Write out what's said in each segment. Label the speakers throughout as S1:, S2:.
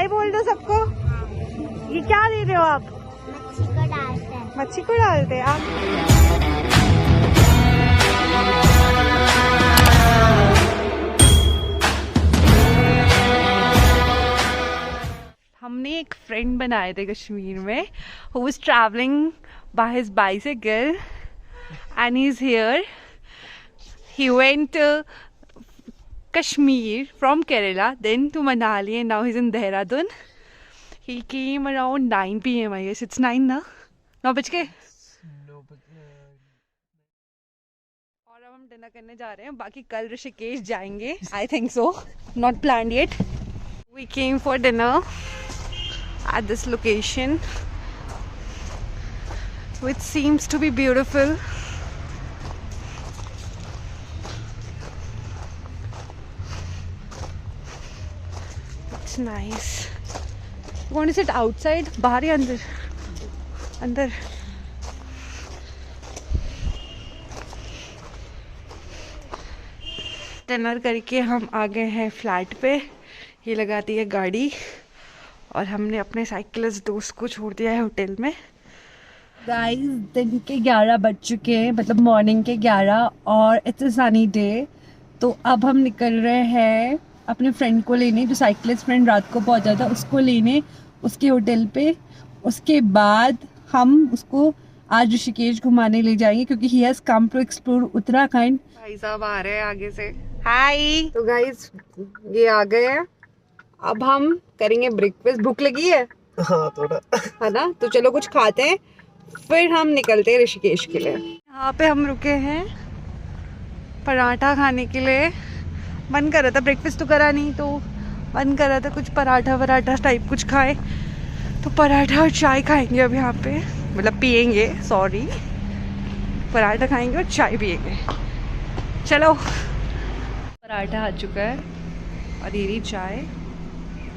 S1: बोल दो सबको। ये क्या दे रहे हो आप?
S2: मच्छी को डालते हैं।
S1: मच्छी को डालते हैं आप? हमने एक फ्रेंड बनाए थे कश्मीर में, who was traveling by his bicycle and he's here. He went to Kashmir from Kerala, then to Manali, and now he's in Dehradun. He came around 9 p.m. I guess. It's 9 now? 9 बज के? और अब हम dinner करने जा रहे हैं। बाकी कल ऋषिकेश जाएंगे। I think so. Not planned yet. We came for dinner at this location, which seems to be beautiful. It's nice. You want to sit outside? बाहर या अंदर? अंदर। डिनर करके हम आ गए हैं फ्लैट पे। ये लगाती है गाड़ी और हमने अपने साइकिलिस्ट दोस्त को छोड़ दिया है होटल में। गाइस दिन के 11 बज चुके हैं, मतलब मॉर्निंग के 11, और इट्स अ सनी डे। तो अब हम निकल रहे हैं अपने फ्रेंड को लेने, जो साइकिलिस्ट फ्रेंड रात को पहुंचा था उसको लेने उसके होटल पे। उसके बाद हम उसको आज ऋषिकेश घुमाने ले जाएंगे, क्योंकि he has come to explore Uttarakhand. भाई साहब आ रहे हैं आगे से। हाय। तो गाइस ये आ गए हैं, अब हम करेंगे ब्रेकफास्ट। भूख लगी है?
S3: हाँ थोड़ा,
S1: है ना? तो चलो कुछ खाते हैं, फिर हम निकलते हैं ऋषिकेश के लिए। यहाँ पे हम रुके हैं पराठा खाने के लिए। मन कर रहा था, ब्रेकफास्ट तो करा नहीं, तो मन कर रहा था कुछ पराठा टाइप कुछ खाए। तो पराठा और चाय खाएंगे अब यहाँ पे, मतलब पियेंगे, सॉरी, पराठा खाएंगे और चाय पियेंगे। चलो। पराठा आ चुका है और ये रही चाय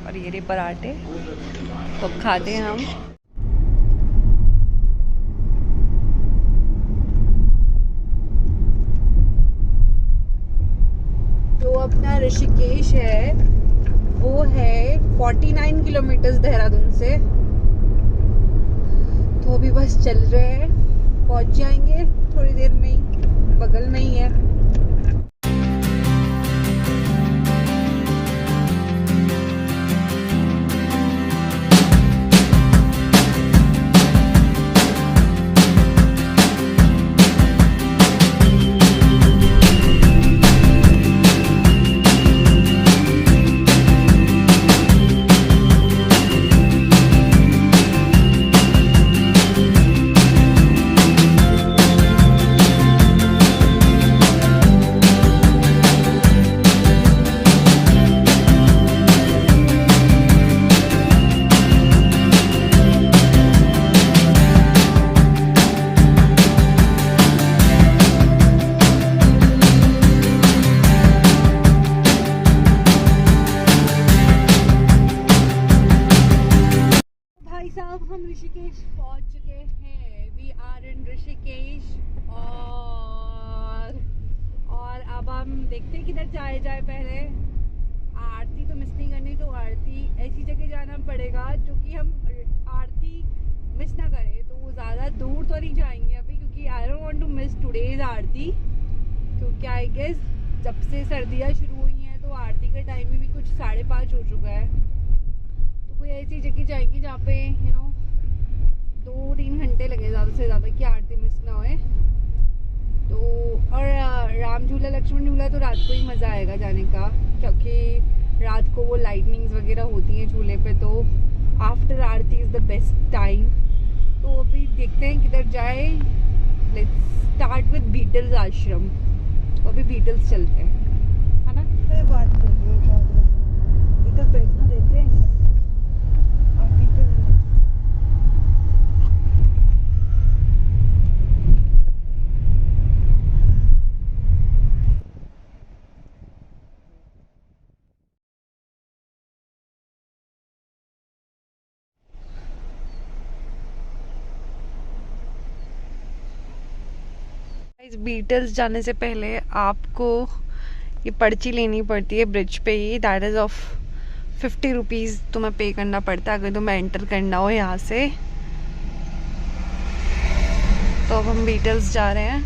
S1: और ये रहे पराठे, तो अब खाते हैं हम। जो अपना ऋषिकेश है वो है 49 किलोमीटर देहरादून से। तो अभी बस चल रहे हैं, पहुंच जाएंगे थोड़ी देर में ही, बगल में ही है। हम ऋषिकेश पहुंच चुके हैं। वी आर इन ऋषिकेश और अब हम देखते हैं किधर जाए पहले। आरती तो मिस नहीं करनी, तो आरती ऐसी जगह जाना पड़ेगा जो कि हम आरती मिस ना करें। तो ज़्यादा दूर तो नहीं जाएंगे अभी, क्योंकि I don't want to miss today's aarti, क्योंकि आई गेस जब से सर्दियाँ शुरू हुई हैं तो आरती का टाइम भी कुछ 5:30 हो चुका है। तो कोई ऐसी जगह जाएंगी जहाँ पे 2-3 घंटे लगे ज़्यादा से ज़्यादा, कि आरती मिस ना होए। तो और राम झूला लक्ष्मण झूला तो रात को ही मज़ा आएगा जाने का, क्योंकि रात को वो लाइटनिंग्स वगैरह होती हैं झूले पे। तो after Aarti is the best time. तो अभी देखते हैं किधर जाए। लेट्स स्टार्ट विद बीटल्स आश्रम। तो अभी बीटल्स चलते हैं, है ना? मैं बात कर रही हूँ, इधर बैठना देते हैं। बीटल्स जाने से पहले आपको ये पर्ची लेनी पड़ती है ब्रिज पे ही, दैट इज़ ऑफ 50 रुपीज़ तुम्हें पे करना पड़ता है अगर तुम्हें एंटर करना हो यहाँ से। तो अब हम बीटल्स जा रहे हैं।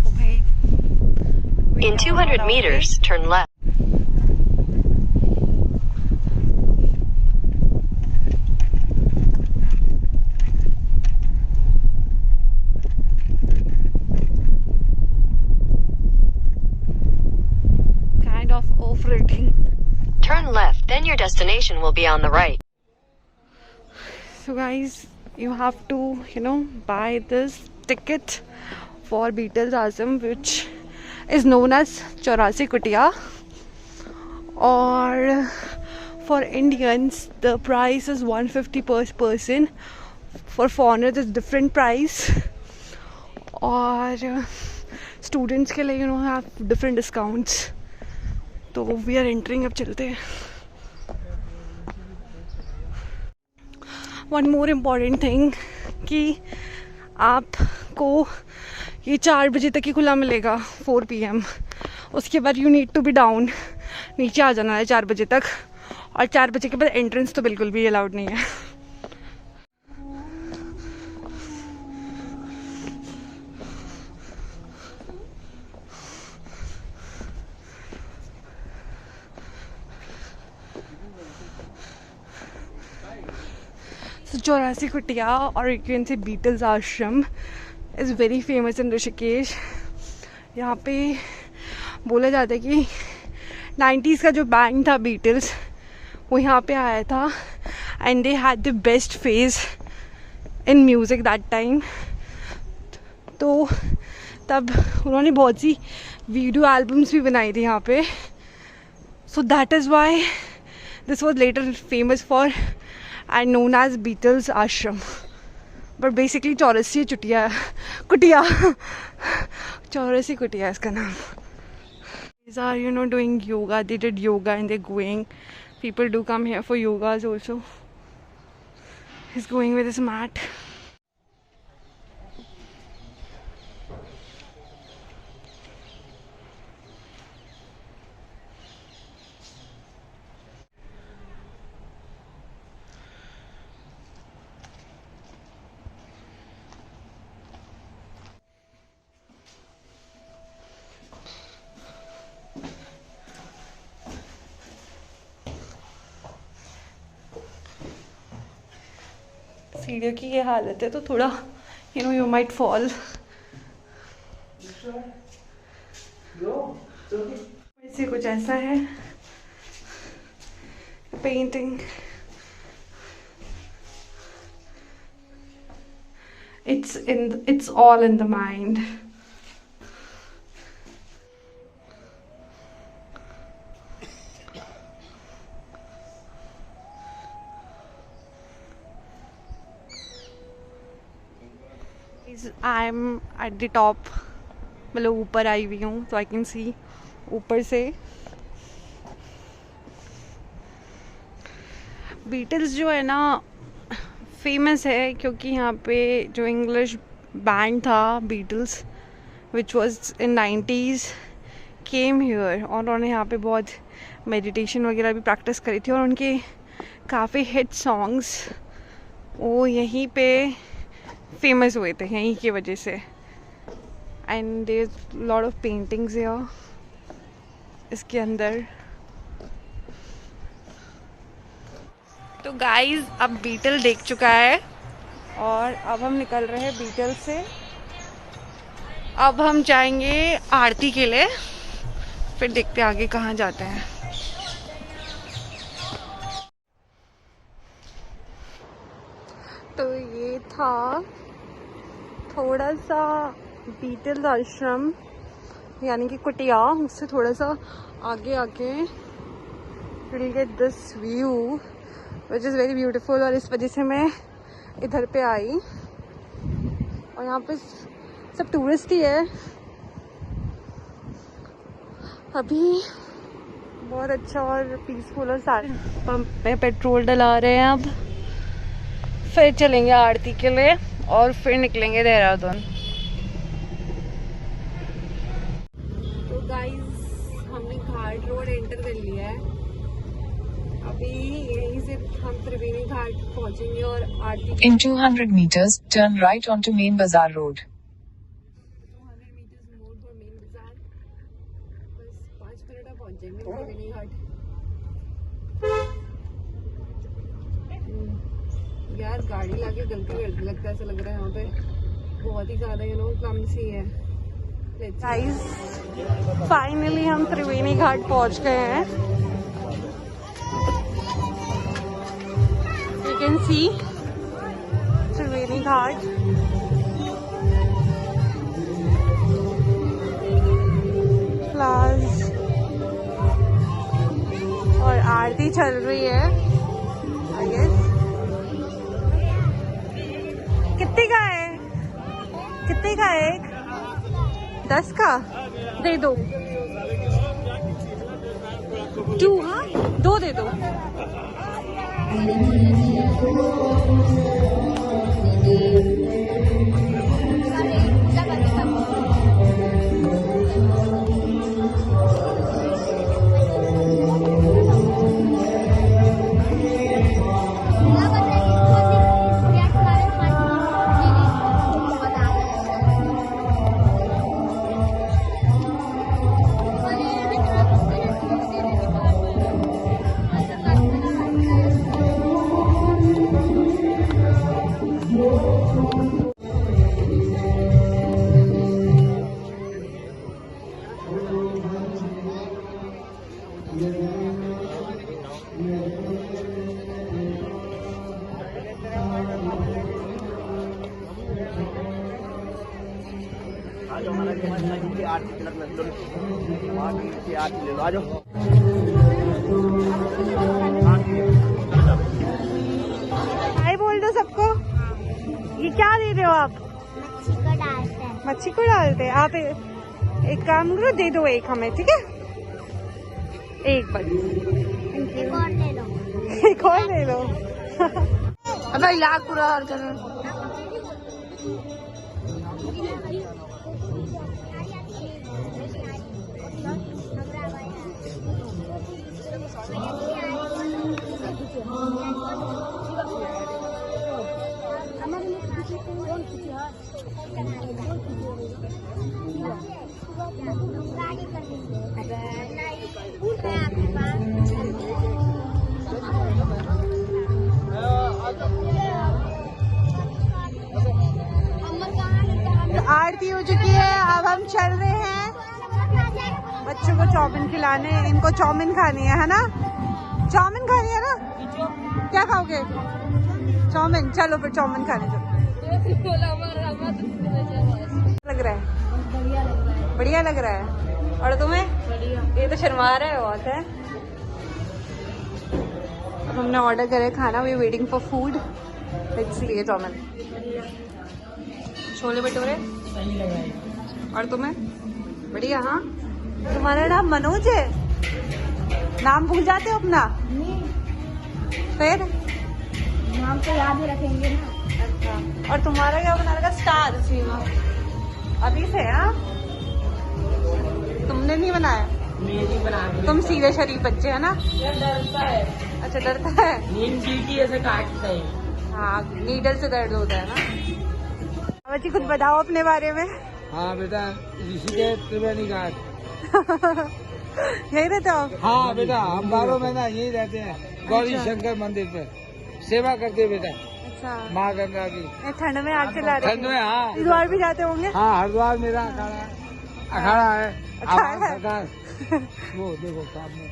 S1: तो भाई
S3: In 200 meters, turn left.
S1: Kind of off-roading.
S3: Turn left, then your destination will be on the right.
S1: So guys, you have to, buy this ticket for Beatles Azam, which is known as Chaurasi Kutia. Or for Indians, the price is 150 per person. For foreigners, it's different price. और students के लिए have different discounts. तो we are entering, अब चलते हैं। One more important thing कि आपको ये 4 बजे तक ही खुला मिलेगा, 4 PM। उसके बाद you need to be down, नीचे आ जाना है 4 बजे तक। और 4 बजे के बाद एंट्रेंस तो बिल्कुल भी अलाउड नहीं है। चौरासी कुटिया और यू कैन से बीटल्स आश्रम is very famous in Rishikesh. यहाँ पे बोला जाता है कि 90s का जो बैंड था बीटल्स, वो यहाँ पे आया था and they had the best phase in music that time. तो तब उन्होंने बहुत सी वीडियो एल्बम्स भी बनाई थी यहाँ पे। So that is why this was later famous for and known as Beatles Ashram, but basically चौरसी कुटिया चौरसी कुटिया इसका नाम। These are doing yoga. They did yoga and they're going. People do come here for yogas also. He's going with his mat. सीढ़ियों की ये हालत है तो थोड़ा यू माइट फॉल। ऐसे कुछ ऐसा है painting. it's all in the mind. I am at the top, मतलब ऊपर आई हुई हूँ तो आई कैन सी ऊपर से। बीटल्स जो है ना फेमस है क्योंकि यहाँ पे जो इंग्लिश बैंड था Beatles which was in 90s came here और उन्होंने यहाँ पे बहुत मेडिटेशन वगैरह भी प्रैक्टिस करी थी और उनके काफ़ी हिट सॉन्ग्स वो यहीं पे फेमस हुए थे यहीं की वजह से। And there is lot of paintings here इसके अंदर। तो गाइस अब बीटल देख चुका है और अब हम निकल रहे हैं बीटल से। अब हम जाएंगे आरती के लिए, फिर देखते हैं आगे कहाँ जाते हैं। तो ये था थोड़ा सा बीटल आश्रम यानी कि कुटिया, उससे थोड़ा सा आगे आके will get this view which is very beautiful. और इस वजह से मैं इधर पे आई और यहाँ पे सब टूरिस्ट ही है अभी, बहुत अच्छा और पीसफुल और सारे पंप पे पेट्रोल डला रहे हैं। अब फिर चलेंगे आरती के लिए और फिर निकलेंगे देहरादून। तो गाइस हमने घाट रोड एंटर कर लिया है। अभी यहीं से हम त्रिवेणी घाट पहुंचेंगे और आरती
S4: In 200 meters, turn right onto Main Bazaar Road.
S1: 200 meters more for main बाजार। बस 5 मिनट में पहुंच जाएंगे त्रिवेणी घाट। यार गाड़ी लाके गलती कर दी लगता है, ऐसा लग रहा है यहाँ पे बहुत ही ज्यादा कम सी है। गाइस फाइनली हम त्रिवेणी घाट पहुंच गए हैं। You can see Triveni Ghat. Flowers और आरती चल रही है आई गेस। कितने का है? कितने का है? एक 10 का दे दो। 2 हाँ 2 दे दो। हाय बोल दो सबको। ये क्या दे रहे हो आप?
S2: मच्छी को डालते हैं।
S1: मच्छी को डालते हैं आप। एक काम करो दे दो एक हमें, ठीक है? एक बस।
S2: एक और ले लो।
S1: एक और ले लो। अब लाख पूरा हाल कर। आरती हो चुकी है, अब हम चल रहे हैं बच्चों को चाउमीन खिलाने। इनको चाउमीन खानी है ना? चाउमीन खानी है ना? क्या खाओगे? चाउमीन। चलो फिर चाउमीन खाने चलो। लग रहा है? बढ़िया लग रहा है। और तुम्हें? ये तो शर्मा रहे बहुत है। अब हमने ऑर्डर करे खाना। We waiting for food. Let's see. ये चाउमीन, छोले भटूरे। और तुम्हें? बढ़िया। हाँ तुम्हारा नाम मनोज है? नाम भूल जाते हो अपना? फिर
S2: नाम तो याद ही रखेंगे ना।
S1: अच्छा। और तुम्हारा क्या बना रखा? स्टार सीमा। अभी से? हाँ तुमने नहीं बनाया? तुम सीधे शरीफ बच्चे है ना?
S5: डरता है।
S1: अच्छा डरता है।
S5: नींद चीटी ऐसे काटता है।
S1: हाँ नीडल से दर्द होता है ना। बच्ची कुछ बताओ अपने बारे में।
S6: हाँ बेटा, ऋषिकेश त्रिवेणी घाट।
S1: यही रहते हो आप?
S6: हाँ बेटा, हम 12 महीना यही रहते हैं। गौरी शंकर मंदिर पे सेवा करते हैं बेटा।
S1: अच्छा।
S6: माँ गंगा की।
S1: ठंड में आग चला रहे?
S6: ठंड में हाँ।
S1: हरिद्वार भी जाते होंगे?
S6: हाँ हरिद्वार मेरा अखाड़ा है।
S1: अखाड़ा है।
S6: सरकार वो देखो सामने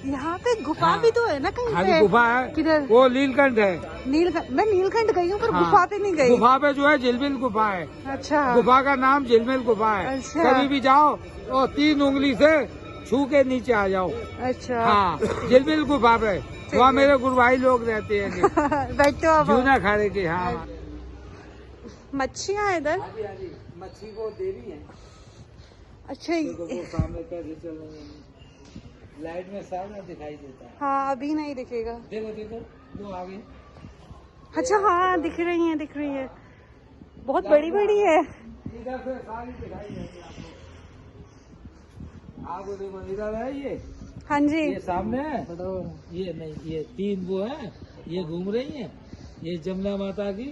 S1: यहाँ पे गुफा भी तो है ना कहीं
S6: हाँ
S1: पे?
S6: गुफा है।
S1: किधर?
S6: वो नीलकंठ है।
S1: नीलकंठ? मैं नीलकंठ गई हूँ पर
S6: हाँ।
S1: गुफा पे नहीं गई।
S6: गुफा पे जो है झिलमिल गुफा है।
S1: अच्छा।
S6: गुफा का नाम झिलमिल गुफा है।
S1: अच्छा।
S6: कभी भी जाओ और 3 उंगली से छू के नीचे आ जाओ।
S1: अच्छा।
S6: हाँ झिलमिल गुफा पे वहाँ मेरे गुरु भाई लोग रहते हैं।
S1: बैठते हो आप?
S6: जूना खाने की। हाँ
S1: मच्छियाँ हैं इधर?
S6: मच्छी को देवी है।
S1: अच्छा।
S6: वो सामने कैसे चल रही है, लाइट में सामने दिखाई देता है।
S1: हाँ अभी नहीं दिखेगा।
S6: देखो देखो दो आगे।
S1: अच्छा हाँ दिख रही है दिख रही है। बहुत बड़ी बड़ी है।
S6: इधर से सारी दिखाई देती है आपको देखो इधर है ये।
S1: हाँ जी।
S6: ये सामने है, ये नहीं, ये 3 वो है, ये घूम रही है। ये जमुना माता की,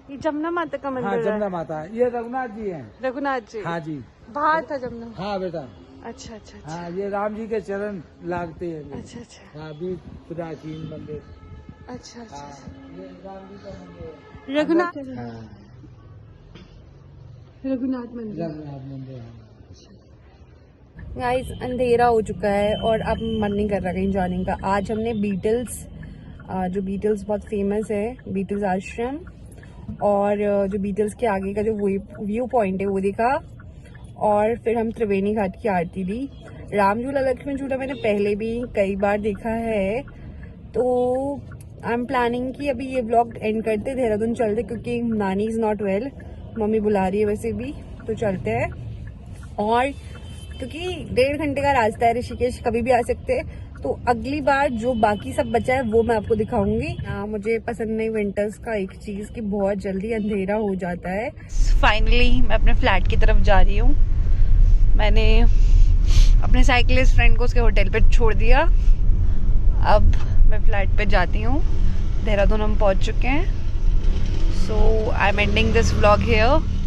S1: ये जमुना माता का
S6: हाँ
S1: मंदिर
S6: जमुना
S1: है।
S6: माता है। ये रघुनाथ जी हैं।
S1: रघुनाथ जी।
S6: हाँ जी,
S1: बाहर था जमुना।
S6: हाँ बेटा।
S1: अच्छा अच्छा अच्छा।
S6: हाँ ये राम जी के चरण लागते हैं।
S1: अच्छा अच्छा
S6: हाँ भी प्राचीन मंदिर।
S1: अच्छा अच्छा।
S6: हाँ ये राम जी का मंदिर है।
S1: रघुनाथ
S6: हाँ
S1: रघुनाथ मंदिर।
S6: रघुनाथ मंदिर है।
S1: गाइस अंधेरा हो चुका है और अब मन नहीं कर रहा कहीं जाने का। आज हमने बीटल्स, जो बीटल्स बहुत फेमस है, बीटल्स आश्रम, और जो बीटल्स के आगे का जो व्यू पॉइंट है वो देखा, और फिर हम त्रिवेणी घाट की आरती ली। राम झूला लक्ष्मण झूला मैंने पहले भी कई बार देखा है, तो आई एम प्लानिंग कि अभी ये व्लॉग एंड करते, देहरादून चलते, क्योंकि नानी इज़ नॉट वेल, मम्मी बुला रही है वैसे भी, तो चलते हैं। और क्योंकि 1.5 घंटे का रास्ता है ऋषिकेश, कभी भी आ सकते हैं। तो अगली बार जो बाकी सब बचा है वो मैं आपको दिखाऊंगी। मुझे पसंद नहीं विंटर्स का एक चीज़ कि बहुत जल्दी अंधेरा हो जाता है। फाइनली मैं अपने फ्लैट की तरफ जा रही हूँ। मैंने अपने साइकिलिस्ट फ्रेंड को उसके होटल पे छोड़ दिया। अब मैं फ्लैट पे जाती हूँ। देहरादून हम पहुँच चुके हैं। So I am ending this vlog here.